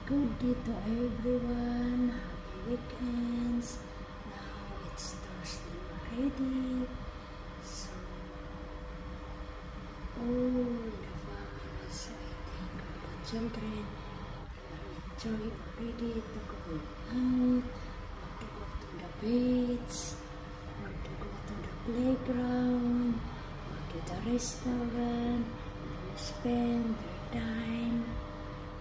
good day to everyone. Happy weekends. Now it's Thursday already. So, all the families, I think, all the children enjoy already to go out, or to go to the beach, or to go to the playground, or to the restaurant, to spend their time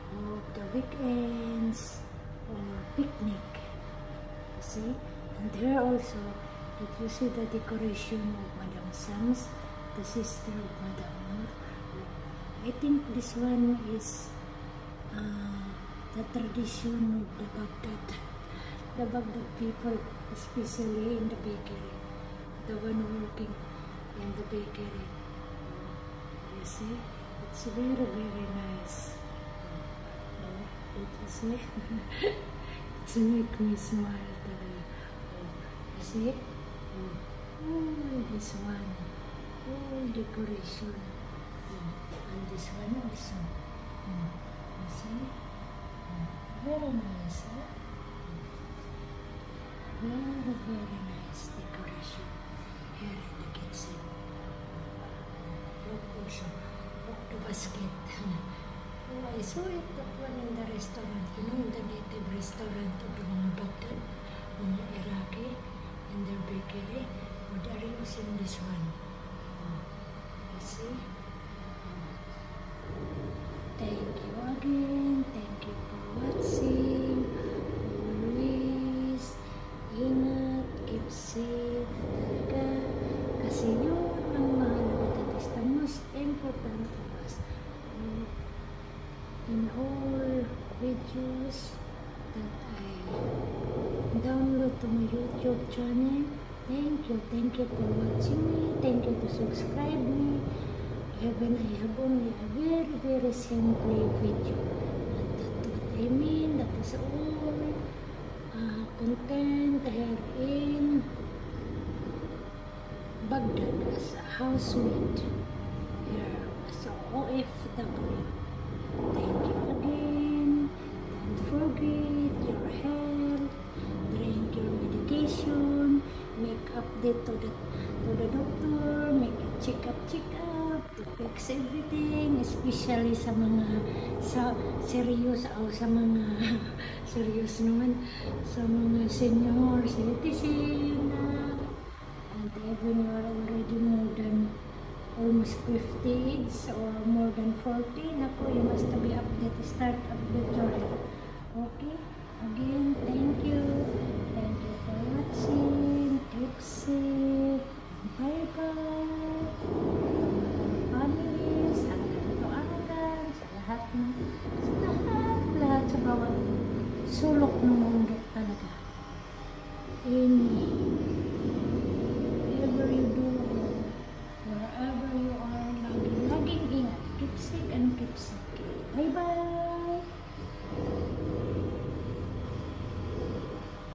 of the weekends or picnic. You see? And here also, did you see the decoration of Madame Sams, the sister of Madame Noor? I think this one is the tradition of the Baghdad. The Baghdad people, especially in the bakery, the one working in the bakery. You see? It's very, very nice. Did you see? It's make me smile today. You see? Oh, this one. Oh, decoration. And this one also. You see? Very nice, huh? Very, very nice decoration here in the kitchen. Look also. Look the basket. Oh, I saw it, that one in the restaurant, you know, in the native restaurant of the mga Baghdad, mga Iraqi, in their bakery. Oh, they are using this one. You see? Thank you again. Thank you for watching. Always, ingat, keep safe talaga. Kasi yun ang mahalaga. That is the most important to us. In all videos that I download to my YouTube channel. Thank you for watching me. Thank you to subscribe me. Even I have only a very, very simple video. And that's what I mean. That is all content here in Baghdad as a housemaid. Here as a OFW. Thank you again. Don't forget your health. Drink your medication. Make update to the doctor. Make a check-up to fix everything. Especially sa mga serious o sa mga serious naman sa mga senior citizen. And even you are already more than almost 50 age or more than 40, naku, you must be update, start update your health. Okay? Again, thank you. Thank you for watching. Keep safe. Bye-bye. Families, hanggang tuangan, sa lahat sa bawat sulok ng mundo talaga. Ini